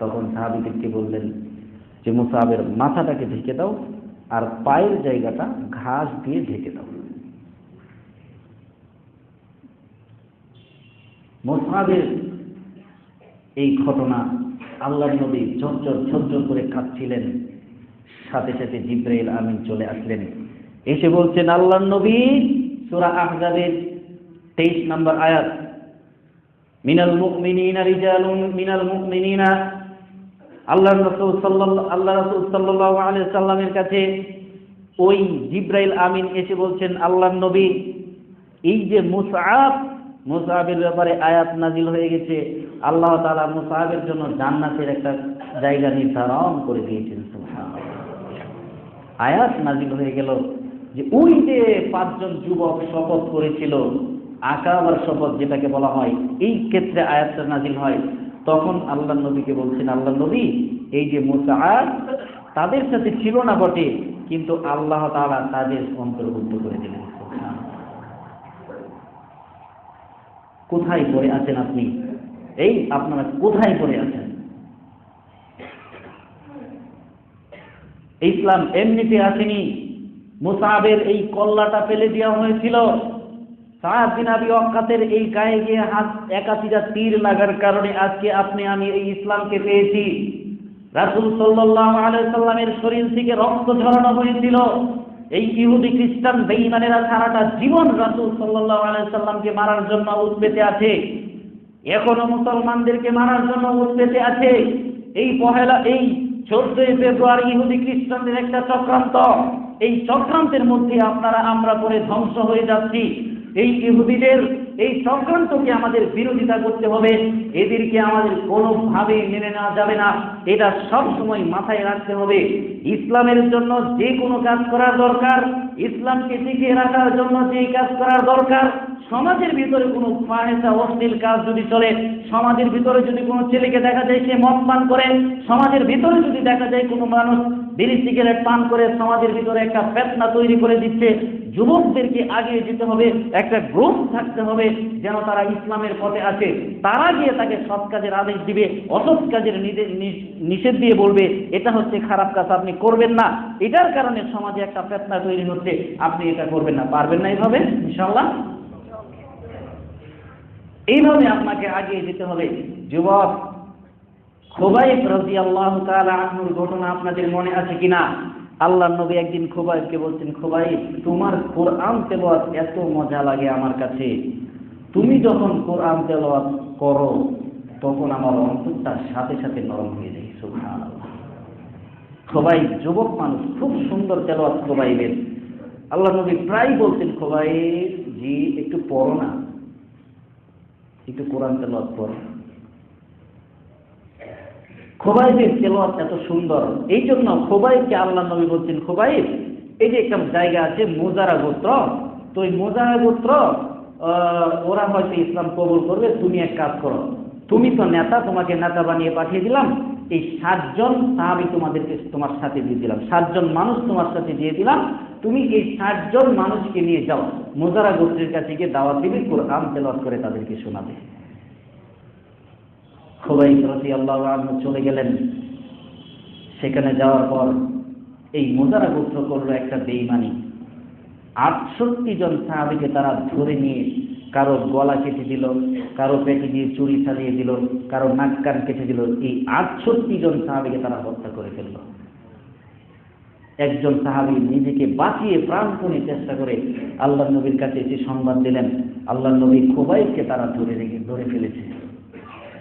তখন সাহাবীদেরকে বললেন যে মুসাবের মাথাটাকে ঢেকে দাও, আর পায়ের জায়গাটা ঘাস দিয়ে ঢেকে দাও। মুসাবের এই ঘটনা আল্লাহর নবী ঝরঝর ঝরঝর করে কাঁদছিলেন। সাথে সাথে জিবরাইল আমিন চলে আসলেন, এসে বলছেন, আল্লাহর নবী, সূরা আহজাবের 23 নম্বর আয়াত, মিনাল মুমিনিনা রিজালুন মিনাল মুমিনিনা। আল্লাহ রাসূল সাল্লাল্লাহু আলাইহি সাল্লামের কাছে ওই জিবরাইল আমিন এসে বলছেন, আল্লাহর নবী, এই যে মুসআবের ব্যাপারে আয়াত নাজিল হয়ে গেছে, আল্লাহ তাআলা মুসআবের জন্য জান্নাতের একটা জায়গা নির্ধারণ করে দিয়েছেন। সুবহানাল্লাহ। আয়াত নাজিল হয়ে গেল যে ওই যে 5 জন যুবক শপথ করেছিল, আকাবার শপথ যেটাকে বলা হয়, এই ক্ষেত্রে আয়াতটা নাজিল হয়। তখন আল্লাহর নবীকে বলছেন, আল্লাহর নবী, এই যে মুসআব তাদের সাথে ছিল না বটে, কিন্তু আল্লাহ তাআলা তাদের অন্তর্ভুক্ত করে দিলেন। কোথায় পড়ে আছেন আপনি? এই আপনারা কোথায় পড়ে আছেন? ইসলাম এমনিতে আসেনি, মুসআবের এই কল্লাটা ফেলে দেওয়া হয়েছিল। সাদ বিন আবি ওয়াক্কাসের এই গায়ে গিয়ে 81টা তীর লাগার কারণে আজকে আপনি আমি এই ইসলামকে পেয়েছি। রাসূল সাল্লাল্লাহু আলাইহি সাল্লামের শরীর থেকে রক্ত ঝরানো হয়েছিল। এই ইহুদি খ্রিস্টান বেঈমানেরা সারাটা জীবন রাসূল সাল্লাল্লাহু আলাইহি সাল্লামকে মারার জন্য উৎপেতে আছে, এখনো মুসলমানদেরকে মারার জন্য উৎপেতে আছে। এই 14 ফেব্রুয়ারি ইহুদি খ্রিস্টানদের একটা চক্রান্ত, এই চক্রান্তের মধ্যে আমরা পরে ধ্বংস হয়ে যাচ্ছি। এই ইহুদিদের এই চক্রান্তকে আমাদের বিরোধিতা করতে হবে, এদেরকে আমাদের কোনোভাবে মেনে নেওয়া যাবে না। এটা সব সময় মাথায় রাখতে হবে। ইসলামের জন্য যে কোনো কাজ করার দরকার, ইসলামকে টিকিয়ে রাখার জন্য যে কাজ করার দরকার, সমাজের ভিতরে কোনো ফাহেসা অশ্লীল কাজ যদি চলে, সমাজের ভিতরে যদি কোনো ছেলেকে দেখা যায় সে মদ পান করে, সমাজের ভিতরে যদি দেখা যায় কোনো মানুষ বিড়ি সিগারেট পান করে সমাজের ভিতরে একটা ফেতনা তৈরি করে দিচ্ছে, যুবকদেরকে আগিয়ে যেতে হবে, একটা গ্রুপ থাকতে হবে যেন তারা ইসলামের পথে আছে। তারা গিয়ে তাকে সৎ কাজের আদেশ দিবে, অসৎ কাজের নিষেধ দিয়ে বলবে এটা হচ্ছে খারাপ কাজ, আপনি করবেন না, এটার কারণে সমাজে একটা ফেতনা তৈরি হচ্ছে, আপনি এটা করবেন না। পারবেন না এইভাবে? ইনশাআল্লাহ এইভাবে আপনাকে আগিয়ে যেতে হবে। যুবক খুবাইব রাদিয়াল্লাহু তাআলা আনহুর ঘটনা আপনাদের মনে আছে কিনা? আল্লাহর নবী একদিন খুবাইবকে বলছেন, খুবাইব তোমার কোরআন তেলাওয়াত এত মজা লাগে আমার কাছে, তুমি যখন কোরআন তেলাওয়াত করো তখন আমার অন্তরটা সাথে সাথে নরম হয়ে যায়। সুবহানাল্লাহ। খুবাইব যুবক মানুষ, খুব সুন্দর তেলাওয়াত খুবাইবের। আল্লাহর নবী প্রায় বলতেন, খুবাইব জি একটু পড়ো না, একটু কোরআন তেলাওয়াত করো। খুবাইবের তেলাওয়াত এত সুন্দর, এই জন্য খুবাইবকে আল্লাহর নবী বলছেন, খুবাইব এই যে একটা জায়গা আছে মুজারা গোত্র, তো এই মুজারা গোত্র ওরা হয়তো ইসলাম কবুল করবে, তুমি এক কাজ করো, তুমি তো নেতা, তোমাকে নেতা বানিয়ে পাঠিয়ে দিলাম, এই 7 জন সাহাবী তোমার সাথে দিয়ে দিলাম, 7 জন মানুষ তোমার সাথে দিয়ে দিলাম, তুমি এই 7 জন মানুষকে নিয়ে যাও, মুজারা গোত্রের কাছে গিয়ে দাওয়াত দিবে, কোরআন তেলাওয়াত করে তাদেরকে শোনাবে। খুবাইব রাদিয়াল্লাহু আনহু চলে গেলেন। সেখানে যাওয়ার পর এই মুজারা গোত্র করলো একটা বেঈমানি। 68 জন সাহাবীকে তারা ধরে নিয়ে কারো গলা কেটে দিল, কারো পেটে দিয়ে চুরি চালিয়ে দিল, কারো নাক কান কেটে দিল। এই 68 জন সাহাবীকে তারা হত্যা করে ফেলল। একজন সাহাবী নিজেকে বাঁচিয়ে প্রাণপণে চেষ্টা করে আল্লাহর নবীর কাছে এসে সংবাদ দিলেন, আল্লাহর নবী খুবাইবকে তারা ধরে ফেলেছে,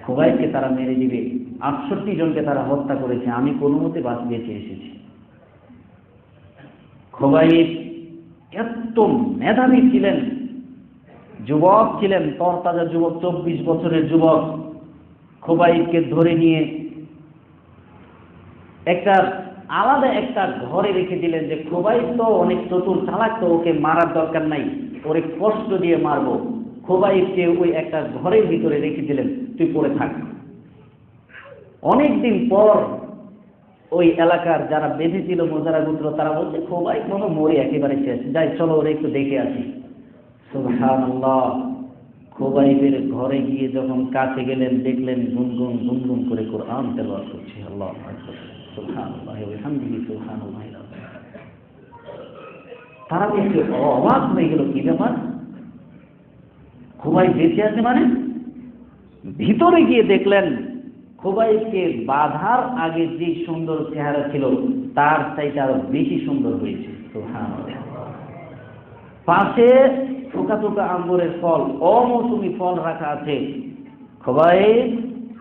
খুবাইবকে তারা মেরে দিবে, 68 জনকে তারা হত্যা করেছে, আমি কোনো মতে বেঁচে এসেছি। খুবাইব এত মেধাবী ছিলেন, যুবক ছিলেন, তরতাজা যুবক, 24 বছরের যুবক। খুবাইবকে ধরে নিয়ে আলাদা একটা ঘরে রেখে দিলেন, যে খুবাইব তো অনেক চতুর চালাক, তো ওকে মারার দরকার নাই, ওরে কষ্ট দিয়ে মারবো। খুবাইবকে ওই একটা ঘরের ভিতরে রেখে দিলেন, তুই পড়ে থাক। অনেকদিন পর ওই এলাকার যারা বেঁধেছিল মুজারা গোত্র, তারা বলছে খুবাইব মনে মরে একেবারে শেষ, যাই চলো ওরে একটু দেখে আসি। সুবহানাল্লাহ। খুবাইবের ঘরে গিয়ে যখন কাছে গেলেন, দেখলেন গুনগুন গুনগুন করে কোরআন তেলাওয়াত করছে। আল্লাহু আকবার, সুবহানাল্লাহ ওয়া বিহামদিহি, সুবহানাল্লাহ। তারা দেখে অবাক হয়ে গেল, কি ব্যাপার, খুবাইব বেঁচে আছে মানে? ভিতরে গিয়ে দেখলেন খুবাইবকে বাঁধার আগে যে সুন্দর চেহারা ছিল তার চাইতে আরো বেশি সুন্দর হয়েছে। সুবহানাল্লাহ। পাশে থোকা থোকা আঙ্গুরের ফল, অমৌসুমি ফল রাখা আছে। খুবাইব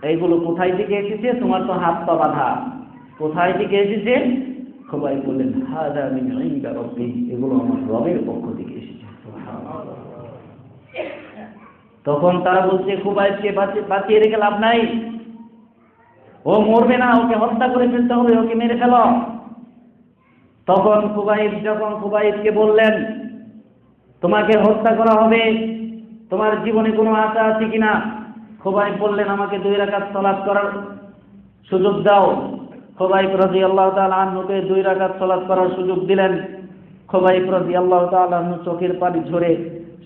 এইগুলো কোথায় থেকে এসেছে? তোমার তো হাত পা বাঁধা, কোথায় থেকে এসেছে? খুবাইব বললেন, হাযা মিন ইনদা রাব্বি, এগুলো আমার রবের পক্ষ থেকে এসেছে। সুবহানাল্লাহ। তখন তারা বলছে, খুবাইবকে বাঁচিয়ে রেখে লাভ নাই, ও মরবে না, ওকে হত্যা করে ফেলতে হবে, ওকে মেরে ফেল। তখন খুবাইবকে বললেন, তোমাকে হত্যা করা হবে, তোমার জীবনে কোনো আশা আছে কিনা? খুবাইব বললেন, আমাকে 2 রাকাত সালাত করার সুযোগ দাও। খুবাইব রাদিয়াল্লাহু তাআলা আনহুকে 2 রাকাত সালাত করার সুযোগ দিলেন। খুবাইব রাদিয়াল্লাহু তাআলা আনহু চোখের পানি ঝরে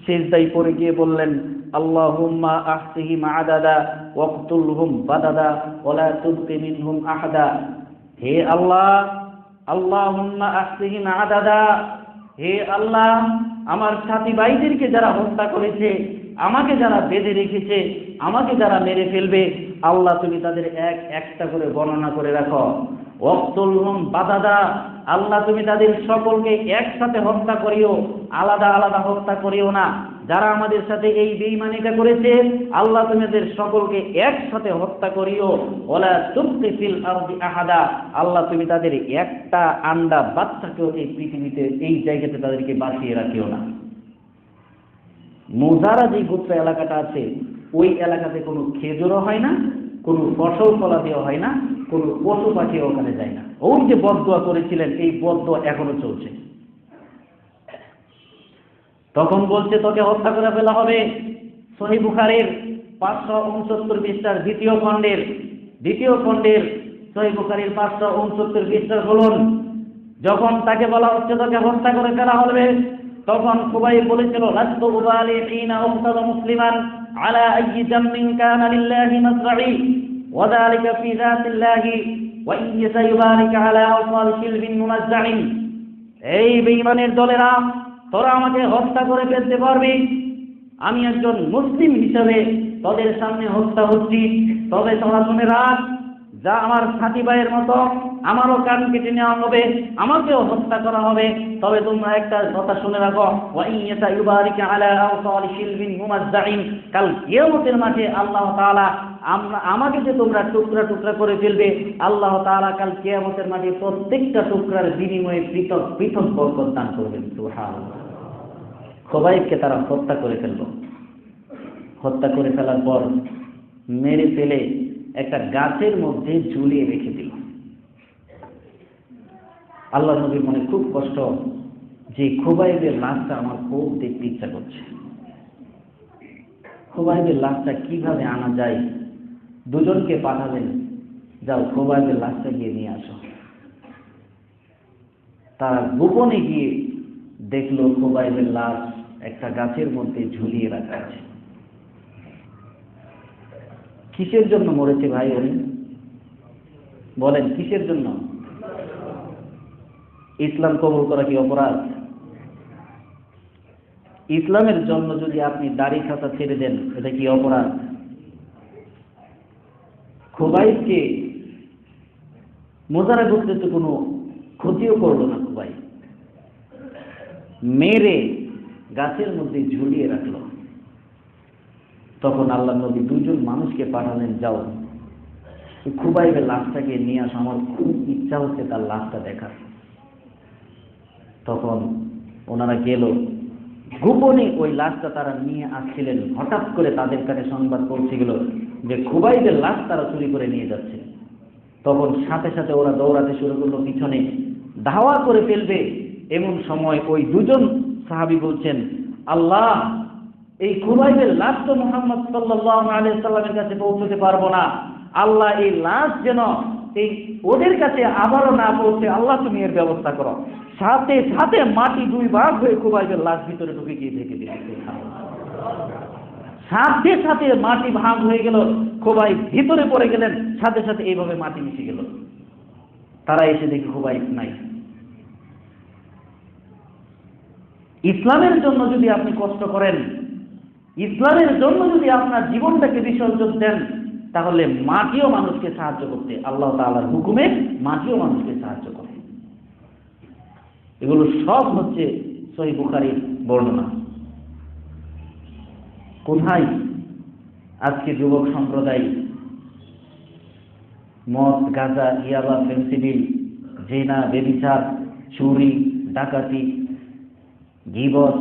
সিজদায় পড়ে গিয়ে বললেন, আল্লাহুম্মা আহসিহিম আদাদা ওয়াকতুলহুম বাদাদা ওয়ালা তুবকি মিনহুম আহাদা। হে আল্লাহ, আল্লাহুম্মা আহসিহিম আদাদা, হে আল্লাহ, আমার সাথী ভাইদেরকে যারা হত্যা করেছে, আমাকে যারা বেঁধে রেখেছে, আমাকে যারা মেরে ফেলবে, আল্লাহ তুমি তাদের একটা করে গণনা করে রাখো। ওয়াকতুলহুম বাদাদা, আল্লাহ তুমি তাদের সকলকে একসাথে হত্যা করিও, আলাদা আলাদা হত্যা করিও না। যারা আমাদের সাথে এই বেঈমানিটা করেছে, আল্লাহ তুমি এদের সকলকে একসাথে হত্যা করিও। ওয়ালা তুবকি ফিল আরদি আহাদা, আল্লাহ তুমি তাদের একটা আন্ডা বাচ্চাকেও এই পৃথিবীতে এই জায়গাতে তাদেরকে বাঁচিয়ে রাখিও না। মুজারা যে গোত্র এলাকাটা আছে, ওই এলাকাতে কোনো খেজুরও হয় না, কোনো ফসল ফলাদিও হয় না, কোনো পশু পাখিও ওখানে যায় না। ওই যে বদদোয়া করেছিলেন, এই বদদোয়া এখনো চলছে। তখন বলছে তোকে হত্যা করে ফেলা হবে। সহিহ বুখারীর 569 পৃষ্ঠার দ্বিতীয় খণ্ডের সহিহ বুখারীর 569 পৃষ্ঠার বলুন, যখন তাকে বলা হচ্ছে তোকে হত্যা করে ফেলা হবে, তখন খুবাইব বলেছিল লাস্তু উবালি হিনা উকতাল মুসলিমান আলা আইয়ি জামমিন কানা লিল্লাহি মাসরাই ওয়া যালিকা ফি যাতিল্লাহি ওয়া ইন সাইবারিকা আলা আওসাল শিলবিন মুনাজ্জাইন। এই বেঈমানের দলেরা, তোরা আমাকে হত্যা করে ফেলতে পারবি, আমি একজন মুসলিম হিসেবে তোদের সামনে হত্যা হচ্ছি, তবে তোরা শুনে রাখ, যা আমার সাথী ভাইয়ের মতো আমারও কান কেটে নেওয়া হবে, আমাকেও হত্যা করা হবে। তবে তোমরা একটা কথা শুনে রাখো, ওয়া ইন ইয়াতাইবারিকা আলা আওসাল শিলবিন মুমাজ্জাইন, কাল কিয়ামতের মাঠে আল্লাহ তাআলা আমাকে যে তোমরা টুকরা টুকরা করে ফেলবে, আল্লাহ তাআলা কাল কিয়ামতের মাঠে প্রত্যেকটা টুকরার বিনিময়ে পৃথক পৃথক বরকত দান করবেন। সুবহানাল্লাহ। খুবাইবকে তারা হত্যা করে ফেলল। হত্যা করে ফেলার পর মেরে ফেলে একটা গাছের মধ্যে ঝুলিয়ে রেখে দিল। আল্লাহ নবীর মনে খুব কষ্ট, যে খুবাইবের লাশটা আমার খুব দেখতে ইচ্ছা করছে। খুবাইবের লাশটা কিভাবে আনা যায়? দুজনকে পাঠালেন, যাও খুবাইবের লাশটা গিয়ে নিয়ে আসো। তারা গোপনে গিয়ে দেখলো খুবাইবের লাশ একটা গাছের মধ্যে ঝুলিয়ে রাখা আছে। কিসের জন্য মরেছে ভাই উনি? বলেন কিসের জন্য? ইসলাম কবুল করা কি অপরাধ? ইসলামের জন্য যদি আপনি দাড়ি খাতা ছেড়ে দেন, এটা কি অপরাধ? খুবাইবকে মুজারা করতে তো কোনো ক্ষতিও করলো না। খুবাইব মেরে গাছের মধ্যে ঝুলিয়ে রাখলো। তখন আল্লাহ নবী দুইজন মানুষকে পাঠালেন, যাও খুবাইবের লাশটাকে নিয়ে আসো, আমার খুব ইচ্ছা হচ্ছে তার লাশটা দেখার। তখন ওনারা গেল, গোপনে ওই লাশটা তারা নিয়ে আসছিলেন। হঠাৎ করে তাদের কাছে সংবাদ পৌঁছে গেল যে খুবাইবের লাশ তারা চুরি করে নিয়ে যাচ্ছে। তখন সাথে সাথে ওরা দৌড়াতে শুরু করলো পিছনে, ধাওয়া করে ফেলবে। এমন সময় ওই দুজন সাহাবী বলছেন, আল্লাহ, এই খুবাইবের লাশ তো মুহাম্মদ সাল্লাল্লাহু আলাইহি সাল্লামের কাছে পৌঁছতে পারবো না, আল্লাহ এই লাশ যেন এই ওদের কাছে আবারও না পৌঁছে, আল্লাহ তুমি এর ব্যবস্থা করো। সাথে সাথে মাটি দুই ভাগ হয়ে খুবাইবের লাশ ভিতরে ঢুকে গিয়ে ঢেকে দিয়েছে। সাথে সাথে মাটি ভাগ হয়ে গেল, খুবাইব ভিতরে পড়ে গেলেন, সাথে সাথে এইভাবে মাটি মিশে গেল। তারা এসে দেখে খুবাইব নাই। ইসলামের জন্য যদি আপনি কষ্ট করেন, ইসলামের জন্য যদি আপনার জীবনটাকে বিসর্জন দেন, তাহলে মাটিও মানুষকে সাহায্য করতে, আল্লাহ তাআলার হুকুমে মাটিও মানুষকে সাহায্য করে। এগুলো সব হচ্ছে সহিহ বুখারীর বর্ণনা। কোথায় আজকে যুবক সম্প্রদায় মদ, গাঁজা, ইয়াবা, ফেন্সিডিল, জিনা, ব্যভিচার, চুরি, ডাকাতি, গীবত,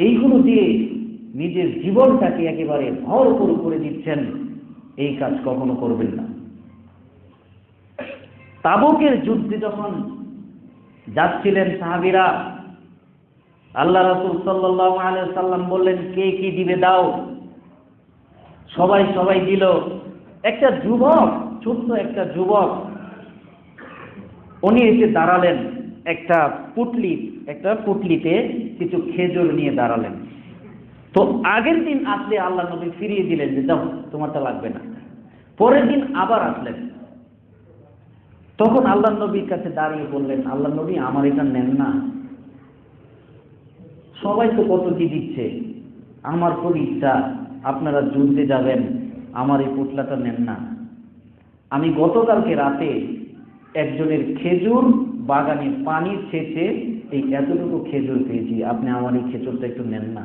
এইগুলো দিয়ে নিজের জীবনটাকে একেবারে ভরপুর করে দিচ্ছেন। এই কাজ কখনো করবেন না। তাবুকের যুদ্ধে যখন যাচ্ছিলেন সাহাবীরা, আল্লাহ রাসূল সাল্লাল্লাহু আলাইহি ওয়াসাল্লাম বললেন, কে কি দিবে দাও। সবাই দিল। একটা যুবক, ছোট্ট একটা যুবক, উনি এসে দাঁড়ালেন, একটা পুটলিতে কিছু খেজুর নিয়ে দাঁড়ালেন। তো আগের দিন আসলে আল্লাহ নবী ফিরিয়ে দিলেন যে যাও, তোমারটা লাগবে না। পরের দিন আবার আসলেন, তখন আল্লাহ নবীর কাছে দাঁড়িয়ে বললেন, আল্লাহ নবী, আমার এটা নেন না, সবাই তো কত কি দিচ্ছে, আমার খুব ইচ্ছা, আপনারা যুদ্ধে যাবেন, আমার এই পুটলাটা নেন না। আমি গতকালকে রাতে একজনের খেজুর বাগানে পানি ছেঁচে এই এতটুকু খেজুর পেয়েছি, আপনি আমার এই খেজুরটা একটু নেন না।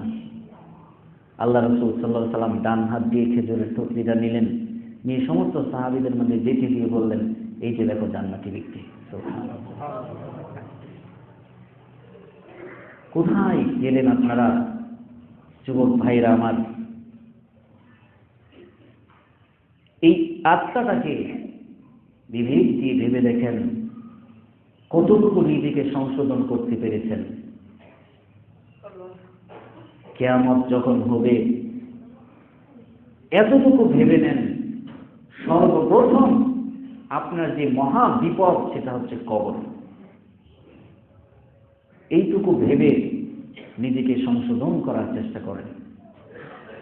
আল্লাহ রাসূল সাল্লাল্লাহু আলাইহি সাল্লাম ডান হাত দিয়ে খেজুরের টুকরিটা নিলেন, নিয়ে সমস্ত সাহাবীদের মধ্যে দেখে দিয়ে বললেন, এই যে দেখো জান্নাতি ব্যক্তি। কোথায় গেলেন আপনারা যুবক ভাইরা আমার? এই আত্মাটাকে বিবেক দিয়ে ভেবে দেখেন কতটুকু নিজেকে সংশোধন করতে পেরেছেন। কিয়ামত যখন হবে এতটুকু ভেবে নেন, সর্বপ্রথম আপনার যে মহা বিপদ সেটা হচ্ছে কবর। এইটুকু ভেবে নিজেকে সংশোধন করার চেষ্টা করেন,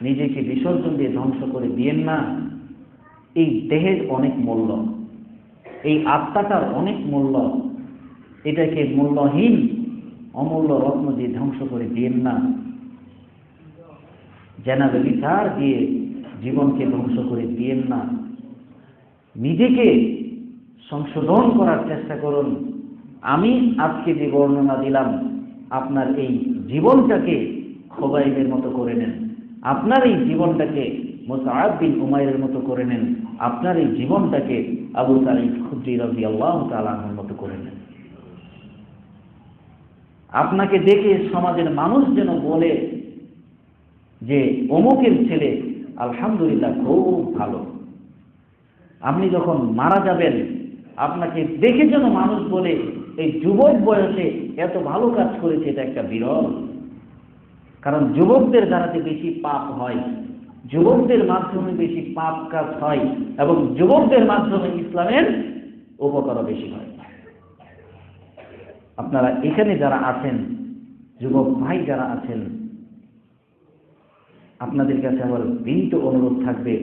নিজেকে বিসর্জন দিয়ে ধ্বংস করে দিয়েন না। এই দেহের অনেক মূল্য, এই আত্মাটার অনেক মূল্য, এটাকে মূল্যহীন অমূল্য রত্ন দিয়ে ধ্বংস করে দিয়েন না। জেনাবে বিচার দিয়ে জীবনকে ধ্বংস করে দিয়েন না। নিজেকে সংশোধন করার চেষ্টা করুন। আমি আজকে যে বর্ণনা দিলাম, আপনার এই জীবনটাকে খোবাইবের মতো করে নেন, আপনার এই জীবনটাকে মুসআব বিন উমাইরের মতো করে নেন, আপনার এই জীবনটাকে আবু সাঈদ খুদরি রাদিয়াল্লাহু তাআলা আনহুর মতো করে নেন। আপনাকে দেখে সমাজের মানুষ যেন বলে যে অমুকের ছেলে আলহামদুলিল্লাহ খুব ভালো। আপনি যখন মারা যাবেন আপনাকে দেখে যেন মানুষ বলে এই যুবক বয়সে এত ভালো কাজ করেছে, এটা একটা বিরল। কারণ যুবকদের দ্বারাতে বেশি পাপ হয়, যুবকদের মাধ্যমে বেশি পাপ কাজ হয়, এবং যুবকদের মাধ্যমে ইসলামের উপকারও বেশি হয়। আপনারা এখানে যারা আছেন, যুবক ভাই যারা আছেন, আপনাদের কাছে আমার বিনীত অনুরোধ থাকবে,